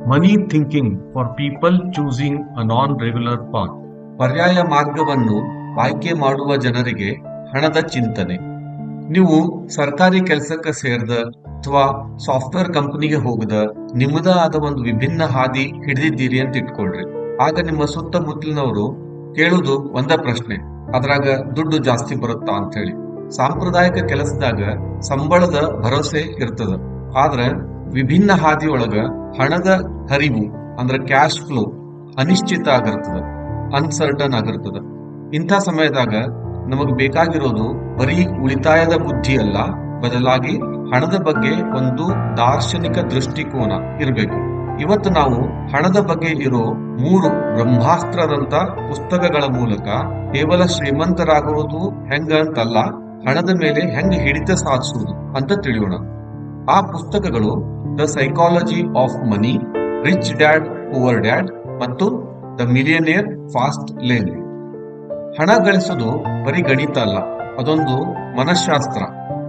Money thinking for people choosing a non-regular path. ಪರ್ಯಾಯ ಮಾರ್ಗವನ್ನು ಆಯ್ಕೆ ಮಾಡುವ ಜನರಿಗೆ ಹಣದ ಚಿಂತನೆ. ನೀವು ಸರ್ಕಾರಿ ಕೆಲಸಕ್ಕೆ ಸೇರ್ದ ಅಥವಾ ಸಾಫ್ಟ್ವೇರ್ ಕಂಪನಿಗೆ ಹೋಗದ ನಿಮ್ಮದ ಆದ ಒಂದು ವಿಭಿನ್ನ ಹಾದಿ ಹಿಡಿದಿದ್ದೀರಿ ಅಂತ ಇಟ್ಕೊಳ್ರಿ. ಆಗ ನಿಮ್ಮ ಸುತ್ತಮುತ್ತಲಿನವರು ಕೇಳುವುದು ಒಂದ ಪ್ರಶ್ನೆ, ಅದ್ರಾಗ ದುಡ್ಡು ಜಾಸ್ತಿ ಬರುತ್ತಾ ಅಂತ ಹೇಳಿ. ಸಾಂಪ್ರದಾಯಿಕ ಕೆಲಸದಾಗ ಸಂಬಳದ ಭರವಸೆ ಇರ್ತದ, ಆದ್ರ ವಿಭಿನ್ನ ಹಾದಿಯೊಳಗ ಹಣದ ಹರಿವು ಅಂದ್ರೆ ಕ್ಯಾಶ್ ಫ್ಲೋ ಅನಿಶ್ಚಿತ ಆಗಿರ್ತದ, ಅನ್ಸರ್ಟನ್ ಆಗಿರ್ತದ. ಇಂಥ ಸಮಯದಾಗ ನಮಗ್ ಬೇಕಾಗಿರೋದು ಬರೀ ಉಳಿತಾಯದ ಬುದ್ಧಿ ಅಲ್ಲ, ಬದಲಾಗಿ ಹಣದ ಬಗ್ಗೆ ಒಂದು ದಾರ್ಶನಿಕ ದೃಷ್ಟಿಕೋನ ಇರಬೇಕು. ಇವತ್ತು ನಾವು ಹಣದ ಬಗ್ಗೆ ಇರೋ 3 ಬ್ರಹ್ಮಾಸ್ತ್ರದಂತ ಪುಸ್ತಕಗಳ ಮೂಲಕ ಕೇವಲ ಶ್ರೀಮಂತರಾಗುವುದು ಹೆಂಗ ಅಂತಲ್ಲ, ಹಣದ ಮೇಲೆ ಹೆಂಗ ಹಿಡಿತ ಸಾಧಿಸುವುದು ಅಂತ ತಿಳಿಯೋಣ. ಆ ಪುಸ್ತಕಗಳು the psychology of money, rich dad poor dad ಮತ್ತು ದ ಮಿಲಿಯನೇರ್ ಫಾಸ್ಟ್ ಲೇನ್. ಹಣ ಗಳಿಸೋದು ಬರೀ ಗಣಿತ ಅಲ್ಲ, ಅದೊಂದು ಮನಃಶಾಸ್ತ್ರ.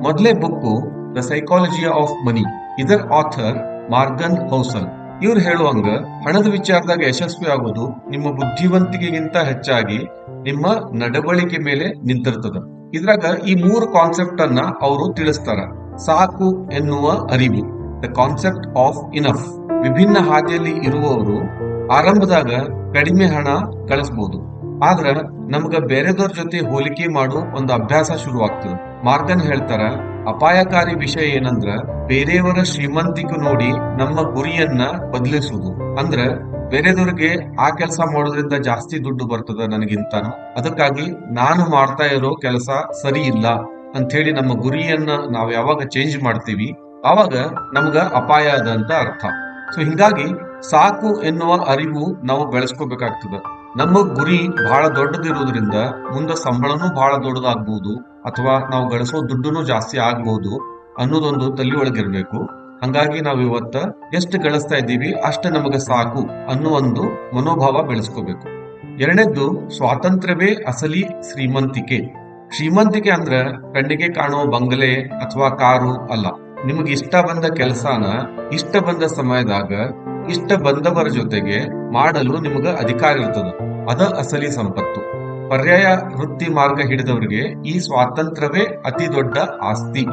ಮೊದಲೇ book the psychology of money, ಇದರ ಆಥರ್ ಮಾರ್ಗನ್ ಹೌಸಲ್. ಇವ್ರು ಹೇಳುವಂಗ ಹಣದ ವಿಚಾರದಾಗ ಯಶಸ್ವಿ ಆಗೋದು ನಿಮ್ಮ ಬುದ್ಧಿವಂತಿಕೆಗಿಂತ ಹೆಚ್ಚಾಗಿ ನಿಮ್ಮ ನಡವಳಿಕೆ ಮೇಲೆ ನಿಂತಿರ್ತದ. ಇದ್ರಾಗ ಈ 3 ಕಾನ್ಸೆಪ್ಟ್ ಅನ್ನ ಅವರು ತಿಳಿಸ್ತಾರ. ಸಾಕು ಎನ್ನುವ ಅರಿವು, ದ ಕಾನ್ಸೆಪ್ಟ್ ಆಫ್ ಇನಫ್. ವಿಭಿನ್ನ ಹಾದಿಯಲ್ಲಿ ಇರುವವರು ಆರಂಭದಾಗ ಕಡಿಮೆ ಹಣ ಗಳಿಸಬಹುದು, ಆದ್ರ ನಮ್ಗ ಬೇರೆದವ್ರ ಜೊತೆ ಹೋಲಿಕೆ ಮಾಡೋ ಒಂದು ಅಭ್ಯಾಸ ಶುರುವಾಗ್ತದೆ. ಮಾರ್ಗನ್ ಹೇಳ್ತಾರ, ಅಪಾಯಕಾರಿ ವಿಷಯ ಏನಂದ್ರ ಬೇರೆಯವರ ಶ್ರೀಮಂತಿಕೆ ನೋಡಿ ನಮ್ಮ ಗುರಿಯನ್ನ ಬದಲಿಸುವುದು. ಅಂದ್ರ ಬೇರೆದವ್ರಿಗೆ ಆ ಕೆಲಸ ಮಾಡೋದ್ರಿಂದ ಜಾಸ್ತಿ ದುಡ್ಡು ಬರ್ತದ ನನಗಿಂತಾನು, ಅದಕ್ಕಾಗಿ ನಾನು ಮಾಡ್ತಾ ಇರೋ ಕೆಲಸ ಸರಿ ಇಲ್ಲ ಅಂತ ಹೇಳಿ ನಮ್ಮ ಗುರಿಯನ್ನ ನಾವು ಯಾವಾಗ ಚೇಂಜ್ ಮಾಡ್ತೀವಿ ಆವಾಗ ನಮ್ಗ ಅಪಾಯ ಅದ ಅಂತ ಅರ್ಥ. ಸೊ ಹಿಂಗಾಗಿ ಸಾಕು ಎನ್ನುವ ಅರಿವು ನಾವು ಬೆಳೆಸ್ಕೋಬೇಕಾಗ್ತದ. ನಮ್ಮ ಗುರಿ ಬಹಳ ದೊಡ್ಡದಿರೋದ್ರಿಂದ ಮುಂದೆ ಸಂಬಳನೂ ಬಹಳ ದೊಡ್ಡದಾಗ್ಬಹುದು, ಅಥವಾ ನಾವು ಗಳಿಸೋ ದುಡ್ಡುನು ಜಾಸ್ತಿ ಆಗ್ಬಹುದು ಅನ್ನೋದೊಂದು ತಲೆಯೊಳಗಿರ್ಬೇಕು. ಹಂಗಾಗಿ ನಾವು ಇವತ್ತ ಎಷ್ಟು ಗಳಿಸ್ತಾ ಇದ್ದೀವಿ ಅಷ್ಟ ನಮಗ ಸಾಕು ಅನ್ನೋ ಒಂದು ಮನೋಭಾವ ಬೆಳೆಸ್ಕೋಬೇಕು. ಎರಡನೇದ್ದು, ಸ್ವಾತಂತ್ರ್ಯವೇ ಅಸಲಿ ಶ್ರೀಮಂತಿಕೆ. ಶ್ರೀಮಂತಿಕೆ ಅಂದ್ರ ಕಣ್ಣಿಗೆ ಕಾಣುವ ಬಂಗಲೆ ಅಥವಾ ಕಾರು ಅಲ್ಲ. ನಿಮಗೆ ಇಷ್ಟ ಬಂದ ಕೆಲಸನ ಇಷ್ಟ ಬಂದ ಸಮಯದಾಗ ಇಷ್ಟ ಬಂದವರ ಜೊತೆಗೆ ಮಾಡಲು ನಿಮಗ ಅಧಿಕಾರ ಇರ್ತದ, ಅದ ಅಸಲಿ ಸಂಪತ್ತು. ಪರ್ಯಾಯ ವೃತ್ತಿ ಮಾರ್ಗ ಹಿಡಿದವರಿಗೆ ಈ ಸ್ವಾತಂತ್ರ್ಯವೇ ಅತಿ ದೊಡ್ಡ ಆಸ್ತಿ.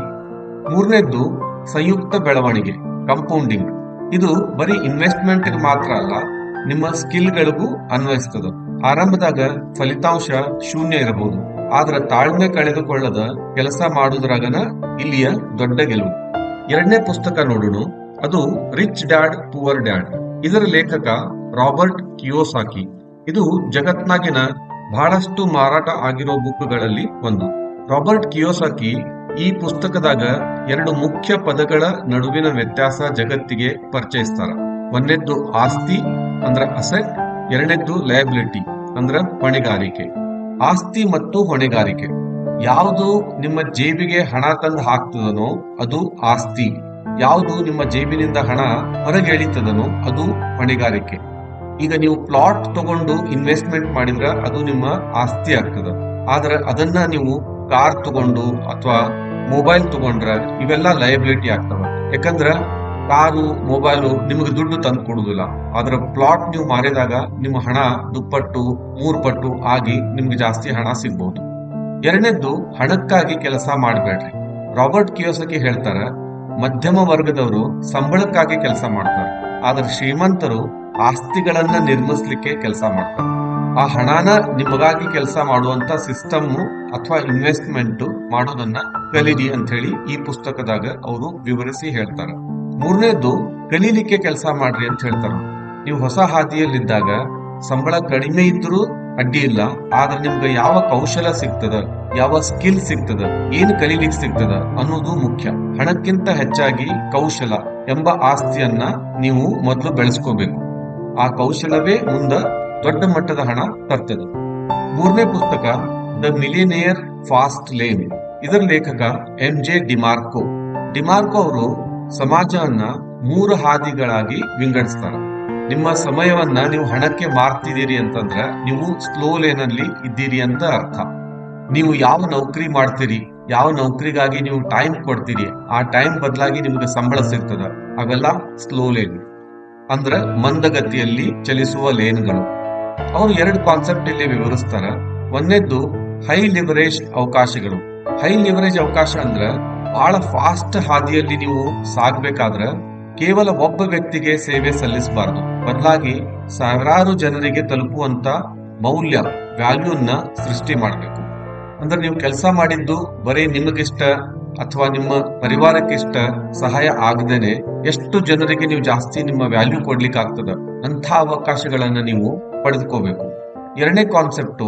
ಮೂರನೇದ್ದು, ಸಂಯುಕ್ತ ಬೆಳವಣಿಗೆ, ಕಂಪೌಂಡಿಂಗ್. ಇದು ಬರೀ ಇನ್ವೆಸ್ಟ್ಮೆಂಟ್ ಮಾತ್ರ ಅಲ್ಲ, ನಿಮ್ಮ ಸ್ಕಿಲ್ಗಳಿಗೂ ಅನ್ವಯಿಸ್ತದ. ಆರಂಭದಾಗ ಫಲಿತಾಂಶ ಶೂನ್ಯ ಇರಬಹುದು, ಆದ್ರ ತಾಳ್ಮೆ ಕಳೆದುಕೊಳ್ಳದ ಕೆಲಸ ಮಾಡುವುದ್ರಾಗನ ಇಲ್ಲಿಯ ದೊಡ್ಡ ಗೆಲುವು. ಎರಡನೇ ಪುಸ್ತಕ ನೋಡೋಣ, ಅದು ರಿಚ್ ಡ್ಯಾಡ್ ಪುವರ್ ಡ್ಯಾಡ್. ಇದರ ಲೇಖಕ ರಾಬರ್ಟ್ ಕಿಯೋಸಾಕಿ. ಇದು ಜಗತ್ನಾಗಿನ ಬಹಳಷ್ಟು ಮಾರಾಟ ಆಗಿರೋ ಬುಕ್ಗಳಲ್ಲಿ ಒಂದು. ರಾಬರ್ಟ್ ಕಿಯೋಸಾಕಿ ಈ ಪುಸ್ತಕದಾಗ 2 ಮುಖ್ಯ ಪದಗಳ ನಡುವಿನ ವ್ಯತ್ಯಾಸ ಜಗತ್ತಿಗೆ ಪರಿಚಯಿಸ್ತಾರ. ಒಂದನೇದ್ದು ಆಸ್ತಿ ಅಂದ್ರ ಅಸೆಟ್, ಎರಡನೇದ್ದು ಲಯಬಿಲಿಟಿ ಅಂದ್ರ ಹೊಣೆಗಾರಿಕೆ. ಆಸ್ತಿ ಮತ್ತು ಹೊಣೆಗಾರಿಕೆ, ಯಾವುದು ನಿಮ್ಮ ಜೇಬಿಗೆ ಹಣ ತಂದು ಹಾಕ್ತದನೋ ಅದು ಆಸ್ತಿ, ಯಾವುದು ನಿಮ್ಮ ಜೇಬಿನಿಂದ ಹಣ ಹೊರಗೆ ಎಳಿತದನೋ ಅದು ಹೊಣೆಗಾರಿಕೆ. ಈಗ ನೀವು ಪ್ಲಾಟ್ ತಗೊಂಡು ಇನ್ವೆಸ್ಟ್ಮೆಂಟ್ ಮಾಡಿದ್ರ ಅದು ನಿಮ್ಮ ಆಸ್ತಿ ಆಗ್ತದ, ಆದ್ರೆ ಅದನ್ನ ನೀವು ಕಾರ್ ತಗೊಂಡು ಅಥವಾ ಮೊಬೈಲ್ ತಗೊಂಡ್ರ ಇವೆಲ್ಲ ಲಯಬಿಲಿಟಿ ಆಗ್ತವ. ಯಾಕಂದ್ರ ಕಾರು ಮೊಬೈಲು ನಿಮಗೆ ದುಡ್ಡು ತಂದು ಕೊಡುದಿಲ್ಲ, ಆದ್ರ ಪ್ಲಾಟ್ ನೀವು ಮಾರಿದಾಗ ನಿಮ್ಮ ಹಣ 2 ಪಟ್ಟು 3 ಪಟ್ಟು ಆಗಿ ನಿಮ್ಗೆ ಜಾಸ್ತಿ ಹಣ ಸಿಗ್ಬಹುದು. ಎರಡನೇದ್ದು, ಹಣಕ್ಕಾಗಿ ಕೆಲಸ ಮಾಡಬೇಡ್ರಿ. ರಾಬರ್ಟ್ ಕಿಯೋಸಾಕಿ ಹೇಳ್ತಾರ, ಮಧ್ಯಮ ವರ್ಗದವರು ಸಂಬಳಕ್ಕಾಗಿ ಕೆಲಸ ಮಾಡ್ತಾರೆ, ಆದ್ರೆ ಶ್ರೀಮಂತರು ಆಸ್ತಿಗಳನ್ನ ನಿರ್ಮಿಸ್ಲಿಕ್ಕೆ ಕೆಲಸ ಮಾಡ್ತಾರೆ. ಆ ಹಣನ ನಿಮಗಾಗಿ ಕೆಲಸ ಮಾಡುವಂತ ಸಿಸ್ಟಮ್ ಅಥವಾ ಇನ್ವೆಸ್ಟ್ಮೆಂಟ್ ಮಾಡೋದನ್ನ ಕಲೀರಿ ಅಂತ ಹೇಳಿ ಈ ಪುಸ್ತಕದಾಗ ಅವರು ವಿವರಿಸಿ ಹೇಳ್ತಾರ. ಮೂರನೇದ್ದು, ಕಲೀಲಿಕ್ಕೆ ಕೆಲಸ ಮಾಡ್ರಿ ಅಂತ ಹೇಳ್ತಾರ. ನೀವು ಹೊಸ ಹಾದಿಯಲ್ಲಿದ್ದಾಗ ಸಂಬಳ ಕಡಿಮೆ ಇದ್ರೂ ಅಡ್ಡಿ ಇಲ್ಲ, ಆದ್ರೆ ನಿಮ್ಗೆ ಯಾವ ಕೌಶಲ ಸಿಗ್ತದ, ಯಾವ ಸ್ಕಿಲ್ ಸಿಗ್ತದ, ಏನ್ ಕಲೀಲಿಕ್ಕೆ ಸಿಗ್ತದ ಅನ್ನೋದು ಮುಖ್ಯ. ಹಣಕ್ಕಿಂತ ಹೆಚ್ಚಾಗಿ ಕೌಶಲ ಎಂಬ ಆಸ್ತಿಯನ್ನ ನೀವು ಮೊದಲು ಬೆಳೆಸ್ಕೋಬೇಕು. ಆ ಕೌಶಲವೇ ಮುಂದ ದೊಡ್ಡ ಮಟ್ಟದ ಹಣ ತರ್ತದೆ. ಮೂರನೇ ಪುಸ್ತಕ ದ ಮಿಲಿಯನೇರ್ ಫಾಸ್ಟ್ ಲೇನ್. ಇದರ ಲೇಖಕ MJ ಡಿಮಾರ್ಕೋ. ಡಿಮಾರ್ಕೋ ಅವರು ಸಮಾಜವನ್ನ 3 ಹಾದಿಗಳಾಗಿ ವಿಂಗಡಿಸ್ತಾರ. ನಿಮ್ಮ ಸಮಯವನ್ನ ನೀವು ಹಣಕ್ಕೆ ಮಾರ್ತಿದ್ದೀರಿ ಅಂತಂದ್ರ ನೀವು ಸ್ಲೋ ಲೇನ್ ಅಲ್ಲಿ ಇದ್ದೀರಿ ಅಂತ ಅರ್ಥ. ನೀವು ಯಾವ ನೌಕರಿ ಮಾಡ್ತೀರಿ, ಯಾವ ನೌಕರಿಗಾಗಿ ನೀವು ಟೈಮ್ ಕೊಡ್ತೀರಿ, ಆ ಟೈಮ್ ಬದಲಾಗಿ ನಿಮ್ಗೆ ಸಂಬಳ ಸಿಗ್ತದ, ಅವೆಲ್ಲ ಸ್ಲೋ ಲೇನ್. ಅಂದ್ರೆ ಮಂದಗತಿಯಲ್ಲಿ ಚಲಿಸುವ ಲೇನ್ಗಳು. ಅವರು 2 ಕಾನ್ಸೆಪ್ಟ್ ಇಲ್ಲಿ ವಿವರಿಸ್ತಾರ. ಒಂದನೇದ್ದು ಹೈ ಲಿವರೇಜ್ ಅವಕಾಶಗಳು. ಹೈ ಲಿವರೇಜ್ ಅವಕಾಶ ಅಂದ್ರ ಬಹಳ ಫಾಸ್ಟ್ ಹಾದಿಯಲ್ಲಿ ನೀವು ಸಾಗ್ಬೇಕಾದ್ರ ಕೇವಲ ಒಬ್ಬ ವ್ಯಕ್ತಿಗೆ ಸೇವೆ ಸಲ್ಲಿಸಬಾರದು, ಬದಲಾಗಿ ಸಾವಿರಾರು ಜನರಿಗೆ ತಲುಪುವಂತ ಮೌಲ್ಯ ವ್ಯಾಲ್ಯೂನ್ನ ಸೃಷ್ಟಿ ಮಾಡಬೇಕು. ಅಂದ್ರೆ ನೀವು ಕೆಲಸ ಮಾಡಿದ್ದು ಬರೀ ನಿಮಗಿಷ್ಟ ಅಥವಾ ನಿಮ್ಮ ಪರಿವಾರಕ್ಕಿಷ್ಟ ಸಹಾಯ ಆಗದೇನೆ ಎಷ್ಟು ಜನರಿಗೆ ನೀವು ಜಾಸ್ತಿ ನಿಮ್ಮ ವ್ಯಾಲ್ಯೂ ಕೊಡ್ಲಿಕ್ಕೆ ಆಗ್ತದ ಅಂತ ಅವಕಾಶಗಳನ್ನ ನೀವು ಪಡೆದುಕೋಬೇಕು. ಎರಡನೇ ಕಾನ್ಸೆಪ್ಟು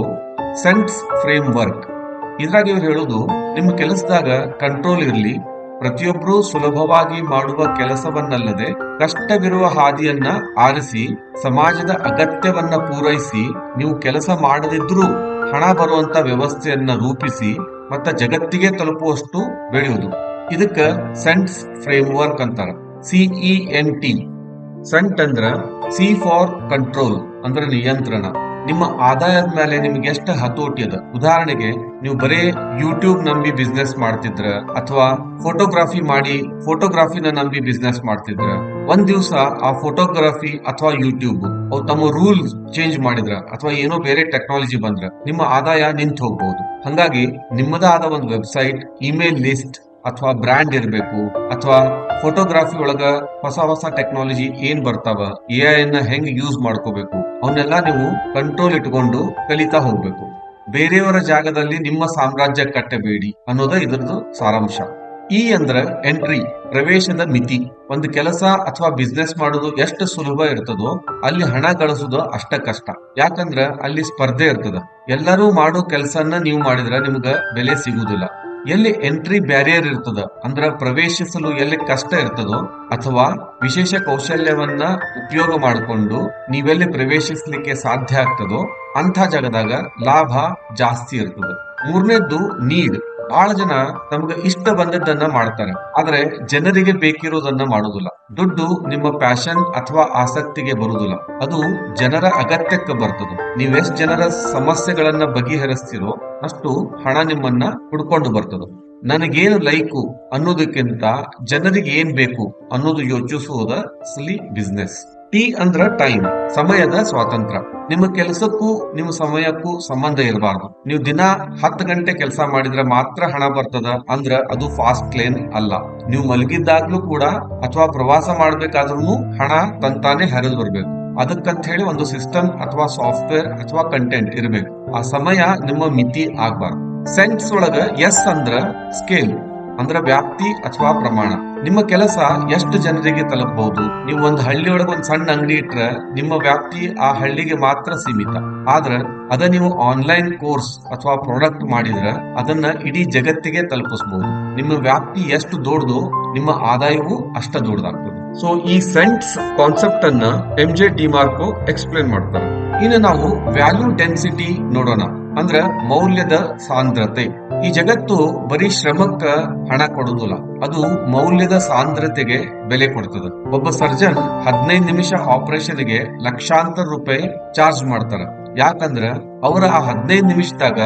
ಸೆನ್ಸ್ ಫ್ರೇಮ್ ವರ್ಕ್. ಇದ್ರಾಗ ಇವ್ರು ಹೇಳುದು, ನಿಮ್ಮ ಕೆಲಸದಾಗ ಕಂಟ್ರೋಲ್ ಇರಲಿ, ಪ್ರತಿಯೊಬ್ಬರೂ ಸುಲಭವಾಗಿ ಮಾಡುವ ಕೆಲಸವನ್ನಲ್ಲದೆ ಕಷ್ಟವಿರುವ ಹಾದಿಯನ್ನ ಆರಿಸಿ ಸಮಾಜದ ಅಗತ್ಯವನ್ನ ಪೂರೈಸಿ ನೀವು ಕೆಲಸ ಮಾಡದಿದ್ರೂ ಹಣ ಬರುವಂತ ವ್ಯವಸ್ಥೆಯನ್ನ ರೂಪಿಸಿ ಮತ್ತ ಜಗತ್ತಿಗೆ ತಲುಪುವಷ್ಟು ಬೆಳೆಯುವುದು. ಇದಕ್ಕ ಸೆಂಟ್ಸ್ ಫ್ರೇಮ್ ವರ್ಕ್ ಅಂತಾರ. CENT. ಸೆಂಟ್ ಅಂದ್ರ ಸಿ ಫಾರ್ ಕಂಟ್ರೋಲ್, ಅಂದ್ರ ನಿಯಂತ್ರಣ. ನಿಮ್ಮ ಆದಾಯದ ಮೇಲೆ ನಿಮ್ಗೆ ಎಷ್ಟು ಹತೋಟಿ ಅದ. ಉದಾಹರಣೆಗೆ ನೀವು ಬರೇ ಯೂಟ್ಯೂಬ್ ನಂಬಿ ಬಿಸ್ನೆಸ್ ಮಾಡ್ತಿದ್ರ ಅಥವಾ ಫೋಟೋಗ್ರಾಫಿನ ನಂಬಿ ಬಿಸ್ನೆಸ್ ಮಾಡ್ತಿದ್ರ, ಒಂದ್ ದಿವಸ ಆ ಫೋಟೋಗ್ರಫಿ ಅಥವಾ ಯೂಟ್ಯೂಬ್ ಅವು ತಮ್ಮ ರೂಲ್ಸ್ ಚೇಂಜ್ ಮಾಡಿದ್ರ ಅಥವಾ ಏನೋ ಬೇರೆ ಟೆಕ್ನಾಲಜಿ ಬಂದ್ರ ನಿಮ್ಮ ಆದಾಯ ನಿಂತು ಹೋಗ್ಬಹುದು. ಹಂಗಾಗಿ ನಿಮ್ಮದೇ ಆದ ಒಂದು ವೆಬ್ಸೈಟ್, ಇಮೇಲ್ ಲಿಸ್ಟ್ ಅಥವಾ ಬ್ರ್ಯಾಂಡ್ ಇರಬೇಕು. ಅಥವಾ ಫೋಟೋಗ್ರಾಫಿ ಒಳಗ ಹೊಸ ಟೆಕ್ನಾಲಜಿ ಏನ್ ಬರ್ತಾವ, AI ನ ಹೆಂಗ್ ಯೂಸ್ ಮಾಡ್ಕೋಬೇಕು, ಅವನ್ನೆಲ್ಲ ನೀವು ಕಂಟ್ರೋಲ್ ಇಟ್ಕೊಂಡು ಕಲಿತಾ ಹೋಗ್ಬೇಕು. ಬೇರೆಯವರ ಜಾಗದಲ್ಲಿ ನಿಮ್ಮ ಸಾಮ್ರಾಜ್ಯ ಕಟ್ಟಬೇಡಿ ಅನ್ನೋದ ಇದ್ರದ್ದು ಸಾರಾಂಶ. ಅಂದ್ರ ಎಂಟ್ರಿ, ಪ್ರವೇಶದ ಮಿತಿ. ಒಂದು ಕೆಲಸ ಅಥವಾ ಬಿಸ್ನೆಸ್ ಮಾಡೋದು ಎಷ್ಟು ಸುಲಭ ಇರ್ತದೋ ಅಲ್ಲಿ ಹಣ ಗಳಿಸೋದು ಅಷ್ಟ ಕಷ್ಟ. ಯಾಕಂದ್ರ ಅಲ್ಲಿ ಸ್ಪರ್ಧೆ ಇರ್ತದ. ಎಲ್ಲರೂ ಮಾಡೋ ಕೆಲಸನ ನೀವು ಮಾಡಿದ್ರ ನಿಮ್ಗ ಬೆಲೆ ಸಿಗುದಿಲ್ಲ. ಎಲ್ಲಿ ಎಂಟ್ರಿ ಬ್ಯಾರಿಯರ್ ಇರ್ತದ, ಅಂದ್ರ ಪ್ರವೇಶಿಸಲು ಎಲ್ಲಿ ಕಷ್ಟ ಇರ್ತದೋ ಅಥವಾ ವಿಶೇಷ ಕೌಶಲ್ಯವನ್ನ ಉಪಯೋಗ ಮಾಡಿಕೊಂಡು ನೀವೆಲ್ಲಿ ಪ್ರವೇಶಿಸಲಿಕ್ಕೆ ಸಾಧ್ಯ ಆಗ್ತದೋ ಅಂಥ ಜಾಗದಾಗ ಲಾಭ ಜಾಸ್ತಿ ಇರ್ತದ. ಮೂರನೇದ್ದು ನೀಡ್. ಬಹಳ ಜನ ತಮ್ಗ ಇಷ್ಟ ಬಂದದ್ದನ್ನ ಮಾಡ್ತಾರೆ, ಆದ್ರೆ ಜನರಿಗೆ ಬೇಕಿರೋದನ್ನ ಮಾಡುದಿಲ್ಲ. ದುಡ್ಡು ನಿಮ್ಮ ಪ್ಯಾಷನ್ ಅಥವಾ ಆಸಕ್ತಿಗೆ ಬರುದಿಲ್ಲ, ಅದು ಜನರ ಅಗತ್ಯಕ್ಕೆ ಬರ್ತದ. ನೀವೆಷ್ಟು ಜನರ ಸಮಸ್ಯೆಗಳನ್ನ ಬಗೆಹರಿಸ್ತಿರೋ ಅಷ್ಟು ಹಣ ನಿಮ್ಮನ್ನ ಹುಡ್ಕೊಂಡು ಬರ್ತದ. ನನಗೇನು ಲೈಕು ಅನ್ನೋದಕ್ಕಿಂತ ಜನರಿಗೆ ಏನ್ ಬೇಕು ಅನ್ನೋದು ಯೋಚಿಸುವುದ ಅಸಲಿ ಬಿಸ್ನೆಸ್. ಅಂದ್ರ ಟೈಮ್, ಸಮಯದ ಸ್ವಾತಂತ್ರ್ಯ. ನಿಮ್ಮ ಕೆಲಸಕ್ಕೂ ನಿಮ್ಮ ಸಮಯಕ್ಕೂ ಸಂಬಂಧ ಇರಬಾರ್ದು. ನೀವು ದಿನ 10 ಗಂಟೆ ಕೆಲಸ ಮಾಡಿದ್ರೆ ಮಾತ್ರ ಹಣ ಬರ್ತದ ಅಂದ್ರ ಅದು ಫಾಸ್ಟ್ ಲೇನ್ ಅಲ್ಲ. ನೀವು ಮಲಗಿದ್ದಾಗ್ಲೂ ಕೂಡ ಅಥವಾ ಪ್ರವಾಸ ಮಾಡ್ಬೇಕಾದ್ರೂ ಹಣ ತಂತಾನೆ ಹರಿದು ಬರ್ಬೇಕು. ಅದಕ್ಕಂತ ಹೇಳಿ ಒಂದು ಸಿಸ್ಟಮ್ ಅಥವಾ ಸಾಫ್ಟ್ವೇರ್ ಅಥವಾ ಕಂಟೆಂಟ್ ಇರಬೇಕು. ಆ ಸಮಯ ನಿಮ್ಮ ಮಿತಿ ಆಗ್ಬಾರ್ದು. ಸೆನ್ಸ್ ಒಳಗ ಎಸ್ ಅಂದ್ರ ಸ್ಕೇಲ್, ಅಂದ್ರ ವ್ಯಾಪ್ತಿ ಅಥವಾ ಪ್ರಮಾಣ. ನಿಮ್ಮ ಕೆಲಸ ಎಷ್ಟು ಜನರಿಗೆ ತಲುಪಬಹುದು. ನೀವು ಒಂದು ಹಳ್ಳಿಯೊಳಗೆ ಒಂದು ಸಣ್ಣ ಅಂಗಡಿ ಇಟ್ರ ನಿಮ್ಮ ವ್ಯಾಪ್ತಿ ಆ ಹಳ್ಳಿಗೆ ಮಾತ್ರ ಸೀಮಿತ. ಆದ್ರ ಅದ ನೀವು ಆನ್ಲೈನ್ ಕೋರ್ಸ್ ಅಥವಾ ಪ್ರಾಡಕ್ಟ್ ಮಾಡಿದ್ರ ಅದನ್ನ ಇಡೀ ಜಗತ್ತಿಗೆ ತಲುಪಿಸಬಹುದು. ನಿಮ್ಮ ವ್ಯಾಪ್ತಿ ಎಷ್ಟು ದೊಡ್ಡದು ನಿಮ್ಮ ಆದಾಯವೂ ಅಷ್ಟ ದೊಡ್ಡದಾಗ್ತದೆ. ಸೊ ಈ ಸೆಂಟ್ಸ್ ಕಾನ್ಸೆಪ್ಟ್ ಅನ್ನ MJ ಡಿಮಾರ್ಕೋ ಎಕ್ಸ್ಪ್ಲೇನ್ ಮಾಡ್ತಾರೆ. ಇನ್ನು ನಾವು ವ್ಯಾಲ್ಯೂ ಡೆನ್ಸಿಟಿ ನೋಡೋಣ, ಅಂದ್ರ ಮೌಲ್ಯದ ಸಾಂದ್ರತೆ. ಈ ಜಗತ್ತು ಬರೀ ಶ್ರಮಕ್ಕ ಹಣ ಕೊಡುದಿಲ್ಲ, ಅದು ಮೌಲ್ಯದ ಸಾಂದ್ರತೆಗೆ ಬೆಲೆ ಕೊಡ್ತದ. ಒಬ್ಬ ಸರ್ಜನ್ 15 ನಿಮಿಷ ಆಪರೇಷನ್ಗೆ ಲಕ್ಷಾಂತರ ರೂಪಾಯಿ ಚಾರ್ಜ್ ಮಾಡ್ತಾರ. ಯಾಕಂದ್ರ ಅವರ ಆ 15 ನಿಮಿಷದಾಗ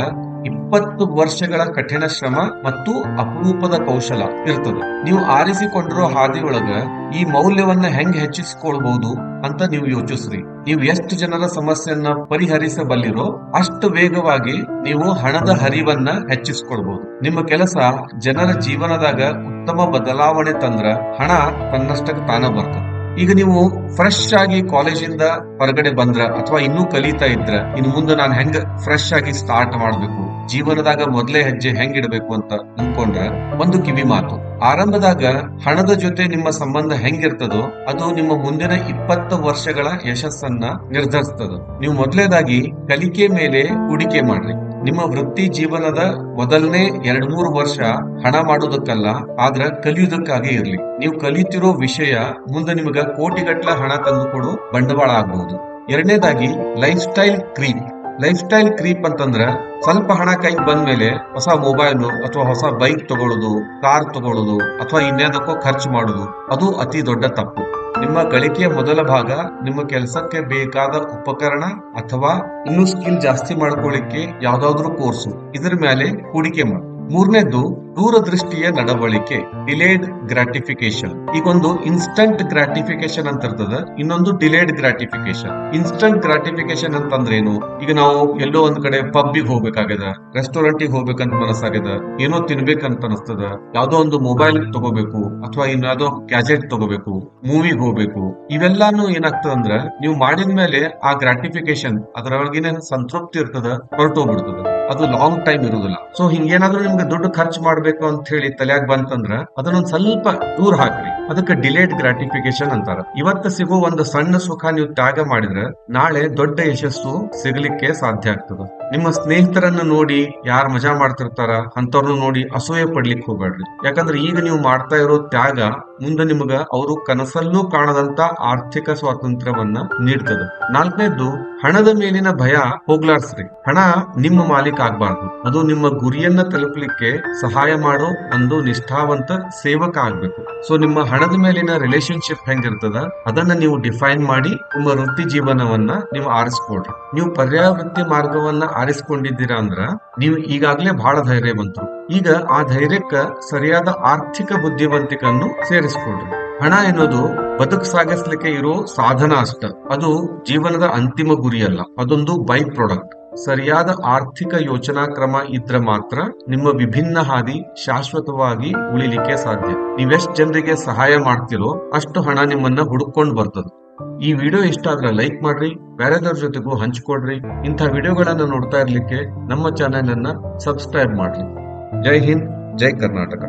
20 ವರ್ಷಗಳ ಕಠಿಣ ಶ್ರಮ ಮತ್ತು ಅಪರೂಪದ ಕೌಶಲ ಇರ್ತದೆ. ನೀವು ಆರಿಸಿಕೊಂಡಿರೋ ಹಾದಿಯೊಳಗ ಈ ಮೌಲ್ಯವನ್ನ ಹೆಂಗ್ ಹೆಚ್ಚಿಸಿಕೊಳ್ಬಹುದು ಅಂತ ನೀವು ಯೋಚಿಸ್ರಿ. ನೀವು ಎಷ್ಟು ಜನರ ಸಮಸ್ಯೆಯನ್ನ ಪರಿಹರಿಸಬಲ್ಲಿರೋ ಅಷ್ಟು ವೇಗವಾಗಿ ನೀವು ಹಣದ ಹರಿವನ್ನ ಹೆಚ್ಚಿಸಿಕೊಳ್ಬಹುದು. ನಿಮ್ಮ ಕೆಲಸ ಜನರ ಜೀವನದಾಗ ಉತ್ತಮ ಬದಲಾವಣೆ ತಂದ್ರ ಹಣ ತನ್ನಷ್ಟಕ್ಕೆ ತಾನ ಬರ್ತದೆ. ಈಗ ನೀವು ಫ್ರೆಶ್ ಆಗಿ ಕಾಲೇಜಿಂದ ಹೊರಗಡೆ ಬಂದ್ರ ಅಥವಾ ಇನ್ನೂ ಕಲಿತಾ ಇದ್ರ ಇನ್ನು ಮುಂದೆ ನಾನು ಹೆಂಗ್ ಫ್ರೆಶ್ ಆಗಿ ಸ್ಟಾರ್ಟ್ ಮಾಡ್ಬೇಕು, ಜೀವನದಾಗ ಮೊದಲೇ ಹೆಜ್ಜೆ ಹೆಂಗಿಡ್ಬೇಕು ಅಂತ ಅನ್ಕೊಂಡ್ರ ಒಂದು ಕಿವಿ ಮಾತು. ಆರಂಭದಾಗ ಹಣದ ಜೊತೆ ನಿಮ್ಮ ಸಂಬಂಧ ಹೆಂಗಿರ್ತದೋ ಅದು ನಿಮ್ಮ ಮುಂದಿನ 20 ವರ್ಷಗಳ ಯಶಸ್ಸನ್ನ ನಿರ್ಧರಿಸ್ತದ. ನೀವು ಮೊದಲೇದಾಗಿ ಕಲಿಕೆ ಮೇಲೆ ಹೂಡಿಕೆ ಮಾಡ್ರಿ. ನಿಮ್ಮ ವೃತ್ತಿ ಜೀವನದ ಮೊದಲನೇ 2-3 ವರ್ಷ ಹಣ ಮಾಡೋದಕ್ಕಲ್ಲ, ಆದ್ರ ಕಲಿಯುವುದಕ್ಕಾಗಿ ಇರ್ಲಿ. ನೀವು ಕಲಿತಿರೋ ವಿಷಯ ಮುಂದೆ ನಿಮಗ ಕೋಟಿಗಟ್ಟಲೆ ಹಣ ತಂದುಕೊಡು ಬಂಡವಾಳ ಆಗಬಹುದು. ಎರಡನೇದಾಗಿ ಲೈಫ್ ಸ್ಟೈಲ್ ಕ್ರೀಪ್ ಅಂತಂದ್ರ ಸ್ವಲ್ಪ ಹಣ ಕೈಗೆ ಬಂದ್ಮೇಲೆ ಹೊಸ ಮೊಬೈಲ್ ಅಥವಾ ಹೊಸ ಬೈಕ್ ತಗೊಳ್ಳೋದು, ಕಾರ್ ತಗೊಳ್ಳೋದು ಅಥವಾ ಇನ್ಯಾವುದಕ್ಕೋ ಖರ್ಚು ಮಾಡುದು, ಅದು ಅತಿ ದೊಡ್ಡ ತಪ್ಪು. ನಿಮ್ಮ ಗಳಿಕೆಯ ಮೊದಲ ಭಾಗ ನಿಮ್ಮ ಕೆಲಸಕ್ಕೆ ಬೇಕಾದ ಉಪಕರಣ ಅಥವಾ ಇನ್ನೂ ಸ್ಕಿಲ್ ಜಾಸ್ತಿ ಮಾಡ್ಕೊಳ್ಳಿಕ್ಕೆ ಯಾವ್ದಾದ್ರು ಕೋರ್ಸು, ಇದ್ರ ಮೇಲೆ ಹೂಡಿಕೆ ಮಾಡಿ. ಮೂರನೇದ್ದು ದೂರದೃಷ್ಟಿಯ ನಡವಳಿಕೆ, ಡಿಲೇಡ್ ಗ್ರಾಟಿಫಿಕೇಶನ್. ಈಗೊಂದು ಇನ್ಸ್ಟಂಟ್ ಗ್ರಾಟಿಫಿಕೇಶನ್ ಅಂತ ಇರ್ತದ, ಇನ್ನೊಂದು ಡಿಲೇಡ್ ಗ್ರಾಟಿಫಿಕೇಶನ್. ಇನ್ಸ್ಟಂಟ್ ಗ್ರಾಟಿಫಿಕೇಶನ್ ಅಂತಂದ್ರೇನು? ಈಗ ನಾವು ಎಲ್ಲೋ ಒಂದ್ ಕಡೆ ಪಬ್ಬಿಗೆ ಹೋಗ್ಬೇಕಾಗ್ಯದ, ರೆಸ್ಟೋರೆಂಟಿಗೆ ಹೋಗ್ಬೇಕಂತ ಮನಸ್ಸಾಗ್ಯದ, ಏನೋ ತಿನ್ಬೇಕಂತ ಅನಿಸ್ತದ, ಯಾವ್ದೋ ಒಂದು ಮೊಬೈಲ್ ತಗೋಬೇಕು ಅಥವಾ ಇನ್ಯಾವುದೋ ಗ್ಯಾಜೆಟ್ ತಗೋಬೇಕು, ಮೂವಿಗೆ ಹೋಗ್ಬೇಕು. ಇವೆಲ್ಲಾನು ಏನಾಗ್ತದ ಅಂದ್ರ ನೀವು ಮಾಡಿದ್ಮೇಲೆ ಆ ಗ್ರಾಟಿಫಿಕೇಶನ್ ಅದರೊಳಗಿನ ಸಂತೃಪ್ತಿ ಇರ್ತದ ಹೊರಟೋಗ್ಬಿಡ್ತದ, ಅದು ಲಾಂಗ್ ಟೈಮ್ ಇರುದಿಲ್ಲ. ಸೊ ಹಿಂಗೇನಾದ್ರೂ ನಿಮ್ಗೆ ದುಡ್ಡು ಖರ್ಚು ಮಾಡ್ಬೇಕು ಅಂತ ಹೇಳಿ ತಲೆಯಾಗ ಬಂತಂದ್ರ ಅದನ್ನೊಂದ್ ಸ್ವಲ್ಪ ದೂರ ಹಾಕ್ರಿ. ಅದಕ್ಕೆ ಡಿಲೇಡ್ ಗ್ರಾಟಿಫಿಕೇಶನ್ ಅಂತಾರ. ಇವತ್ತು ಸಿಗೋ ಒಂದು ಸಣ್ಣ ಸುಖ ನೀವು ತ್ಯಾಗ ಮಾಡಿದ್ರೆ ನಾಳೆ ದೊಡ್ಡ ಯಶಸ್ಸು ಸಿಗಲಿಕ್ಕೆ ಸಾಧ್ಯ ಆಗ್ತದ. ನಿಮ್ಮ ಸ್ನೇಹಿತರನ್ನ ನೋಡಿ ಯಾರು ಮಜಾ ಮಾಡ್ತಿರ್ತಾರ ಅಂತವ್ರನ್ನ ನೋಡಿ ಅಸೂಯೆ ಪಡ್ಲಿಕ್ಕೆ ಹೋಗ್ಬೇಡ್ರಿ. ಯಾಕಂದ್ರೆ ಈಗ ನೀವು ಮಾಡ್ತಾ ಇರೋ ತ್ಯಾಗ ಮುಂದೆ ನಿಮ್ಗ ಅವರು ಕನಸಲ್ಲೂ ಕಾಣದಂತ ಆರ್ಥಿಕ ಸ್ವಾತಂತ್ರ್ಯವನ್ನ ನೀಡ್ತದ. ನಾಲ್ಕನೇದ್ದು, ಹಣದ ಮೇಲಿನ ಭಯ ಹೋಗ್ಲಾಡ್ಸ್ರಿ. ಹಣ ನಿಮ್ಮ ಮಾಲೀಕ ಆಗ್ಬಾರ್ದು, ಅದು ನಿಮ್ಮ ಗುರಿಯನ್ನ ತಲುಪಲಿಕ್ಕೆ ಸಹಾಯ ಮಾಡೋ ಒಂದು ನಿಷ್ಠಾವಂತ ಸೇವಕ ಆಗ್ಬೇಕು. ಸೊ ನಿಮ್ಮ ಹಣದ ಮೇಲಿನ ರಿಲೇಶನ್ಶಿಪ್ ಹೆಂಗಿರ್ತದ ಅದನ್ನ ನೀವು ಡಿಫೈನ್ ಮಾಡಿ ನಿಮ್ಮ ವೃತ್ತಿ ಜೀವನವನ್ನ ನೀವು ಆರಿಸ್ಕೊಡ್ರಿ. ನೀವು ಪರ್ಯಾಯ ವೃತ್ತಿ ಮಾರ್ಗವನ್ನ ಆರಿಸ್ಕೊಂಡಿದ್ದೀರಾ ಅಂದ್ರ ನೀವು ಈಗಾಗ್ಲೇ ಬಹಳ ಧೈರ್ಯವಂತರು. ಈಗ ಆ ಧೈರ್ಯಕ್ಕ ಸರಿಯಾದ ಆರ್ಥಿಕ ಬುದ್ಧಿವಂತಿಕೆಯನ್ನು ಸೇರಿಸ್ಕೊಡ್ರಿ. ಹಣ ಎನ್ನುವುದು ಬದುಕು ಸಾಗಿಸ್ಲಿಕ್ಕೆ ಇರೋ ಸಾಧನ ಅಷ್ಟ, ಅದು ಜೀವನದ ಅಂತಿಮ ಗುರಿ ಅಲ್ಲ, ಅದೊಂದು ಬೈ ಪ್ರಾಡಕ್ಟ್. ಸರಿಯಾದ ಆರ್ಥಿಕ ಯೋಚನಾ ಕ್ರಮ ಇದ್ರ ಮಾತ್ರ ನಿಮ್ಮ ವಿಭಿನ್ನ ಹಾದಿ ಶಾಶ್ವತವಾಗಿ ಉಳಿಲಿಕ್ಕೆ ಸಾಧ್ಯ. ನೀವೆಷ್ಟು ಜನರಿಗೆ ಸಹಾಯ ಮಾಡ್ತಿರೋ ಅಷ್ಟು ಹಣ ನಿಮ್ಮನ್ನ ಹುಡುಕೊಂಡು ಬರ್ತದೆ. ಈ ವಿಡಿಯೋ ಇಷ್ಟ ಆದ್ರೆ ಲೈಕ್ ಮಾಡ್ರಿ, ಬೇರೆದವ್ರ ಜೊತೆಗೂ ಹಂಚ್ಕೊಡ್ರಿ. ಇಂಥ ವಿಡಿಯೋಗಳನ್ನ ನೋಡ್ತಾ ಇರ್ಲಿಕ್ಕೆ ನಮ್ಮ ಚಾನೆಲ್ ಅನ್ನ ಸಬ್ಸ್ಕ್ರೈಬ್ ಮಾಡ್ರಿ. ಜೈ ಹಿಂದ್, ಜೈ ಕರ್ನಾಟಕ.